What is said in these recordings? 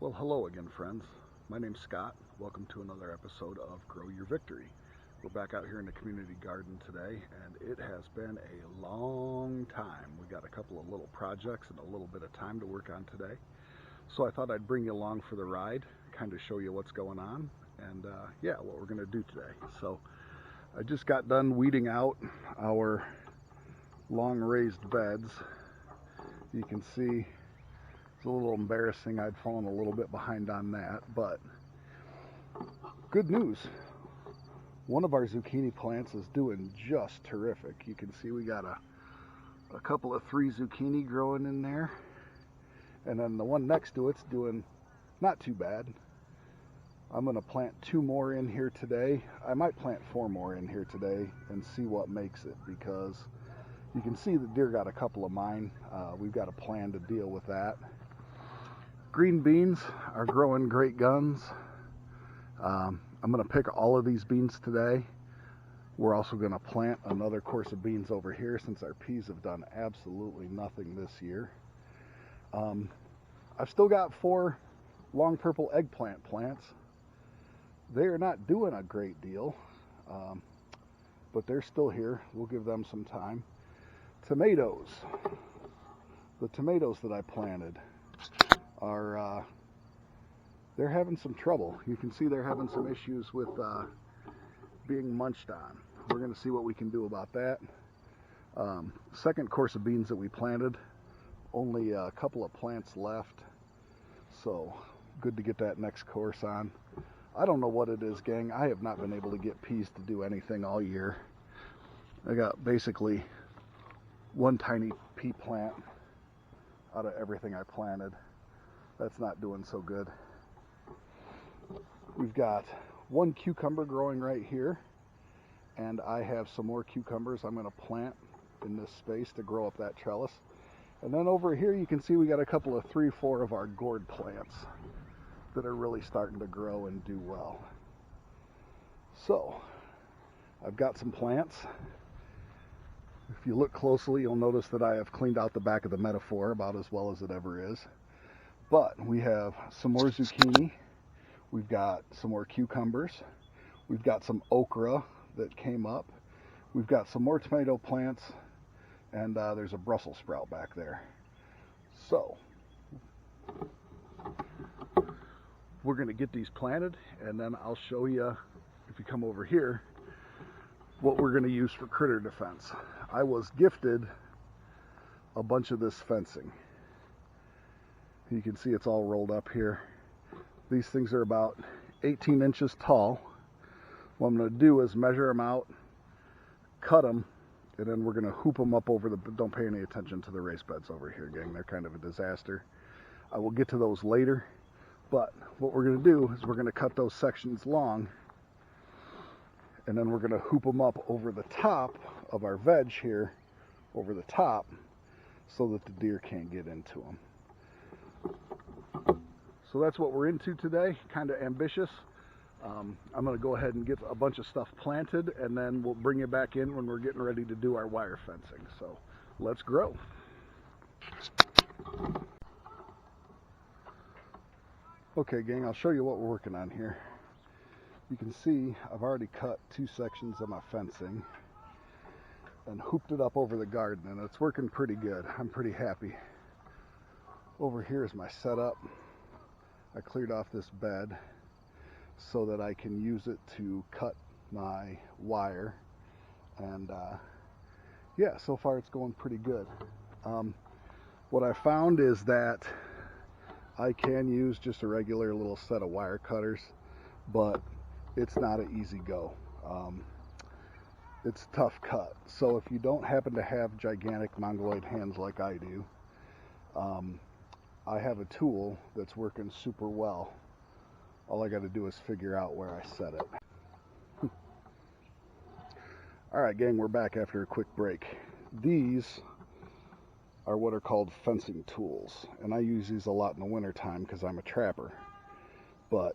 Well, hello again, friends. My name's Scott. Welcome to another episode of Grow Your Victory. We're back out here in the community garden today, and it has been a long time. We got a couple of little projects and a little bit of time to work on today. So I thought I'd bring you along for the ride, kind of show you what's going on, and what we're going to do today. So I just got done weeding out our long raised beds. You can see it's a little embarrassing. I'd fallen a little bit behind on that, but good news. One of our zucchini plants is doing just terrific. You can see we got a couple of 3 zucchini growing in there, and then the one next to it's doing not too bad. I'm going to plant 2 more in here today. I might plant 4 more in here today and see what makes it, because you can see the deer got a couple of mine. We've got a plan to deal with that. Green beans are growing great guns. I'm going to pick all of these beans today. We're also going to plant another course of beans over here, since our peas have done absolutely nothing this year. I've still got 4 long purple eggplant plants. They are not doing a great deal, but they're still here. We'll give them some time. Tomatoes. The tomatoes that I planted are they're having some trouble. You can see they're having some issues with being munched on. We're going to see what we can do about that. Second course of beans that we planted, only a couple of plants left, so good to get that next course on. I don't know what it is, gang. I have not been able to get peas to do anything all year. I got basically 1 tiny pea plant out of everything I planted. That's not doing so good. We've got 1 cucumber growing right here, and I have some more cucumbers I'm going to plant in this space to grow up that trellis. And then over here you can see we got a couple of 3-4 of our gourd plants that are really starting to grow and do well. So I've got some plants. If you look closely, you'll notice that I have cleaned out the back of the metaphor about as well as it ever is. But we have some more zucchini, we've got some more cucumbers, we've got some okra that came up, we've got some more tomato plants, and there's a Brussels sprout back there. So we're going to get these planted, and then I'll show you, if you come over here, what we're going to use for critter defense. I was gifted a bunch of this fencing. You can see it's all rolled up here. These things are about 18 inches tall. What I'm going to do is measure them out, cut them, and then we're going to hoop them up over the... Don't pay any attention to the raised beds over here, gang. They're kind of a disaster. I will get to those later, but what we're going to do is we're going to cut those sections long, and then we're going to hoop them up over the top of our veg here, over the top, so that the deer can't get into them. So that's what we're into today, kind of ambitious. I'm going to go ahead and get a bunch of stuff planted, and then we'll bring you back in when we're getting ready to do our wire fencing. So let's grow. Okay, gang, I'll show you what we're working on here. You can see I've already cut 2 sections of my fencing and hooped it up over the garden, and it's working pretty good. I'm pretty happy. Over here is my setup. I cleared off this bed so that I can use it to cut my wire, and yeah, so far it's going pretty good. What I found is that I can use just a regular little set of wire cutters, but it's not an easy go. It's a tough cut. So if you don't happen to have gigantic mongoloid hands like I do, I have a tool that's working super well. All I got to do is figure out where I set it. Alright, gang, we're back after a quick break. These are what are called fencing tools, and I use these a lot in the winter time because I'm a trapper. But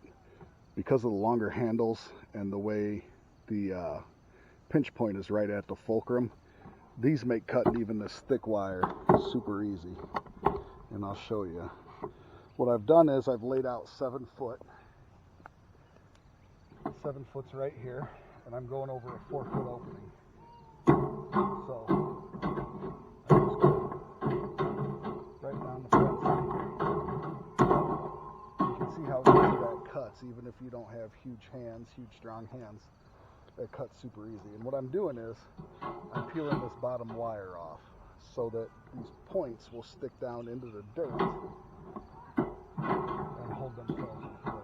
because of the longer handles and the way the pinch point is right at the fulcrum, these make cutting even this thick wire super easy. And I'll show you. What I've done is I've laid out 7 foot. 7 foot's right here, and I'm going over a 4 foot opening. So I just go right down the fence. You can see how easy that cuts, even if you don't have huge hands, huge strong hands. That cuts super easy. And what I'm doing is I'm peeling this bottom wire off so that these points will stick down into the dirt and hold themselves in place.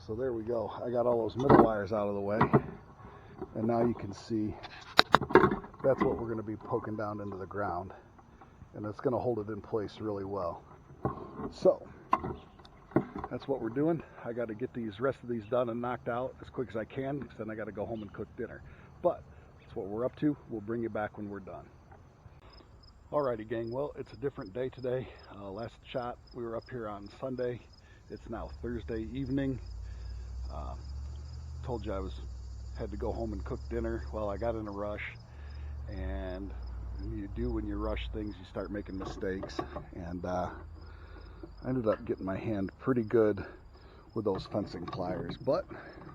So there we go. I got all those middle wires out of the way, and now you can see that's what we're going to be poking down into the ground, and it's going to hold it in place really well. So that's what we're doing. I got to get these rest of these done and knocked out as quick as I can, because then I got to go home and cook dinner. But that's what we're up to. We'll bring you back when we're done. Alrighty, gang. Well, it's a different day today. Last shot, we were up here on Sunday. It's now Thursday evening. Told you I had to go home and cook dinner. Well, I got in a rush, and when you rush things, you start making mistakes, and I ended up getting my hand pretty good with those fencing pliers. But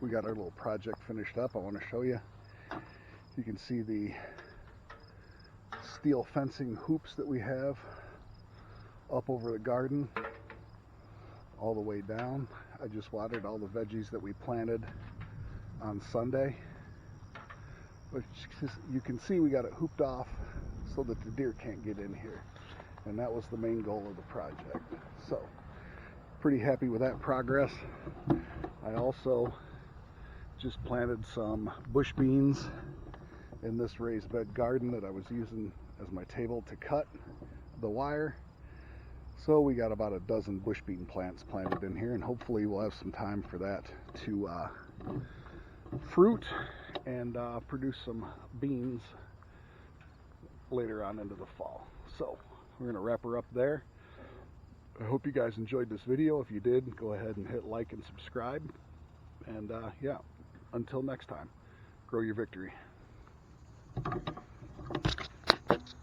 we got our little project finished up. I want to show you. You can see the steel fencing hoops that we have up over the garden all the way down. I just watered all the veggies that we planted on Sunday, which you can see we got it hooped off so that the deer can't get in here, and that was the main goal of the project. So pretty happy with that progress. I also just planted some bush beans in this raised bed garden that I was using as my table to cut the wire. So we got about a dozen bush bean plants planted in here, and hopefully we'll have some time for that to fruit and produce some beans later on into the fall. So we're going to wrap her up there. I hope you guys enjoyed this video. If you did, go ahead and hit like and subscribe. And yeah, until next time, grow your victory.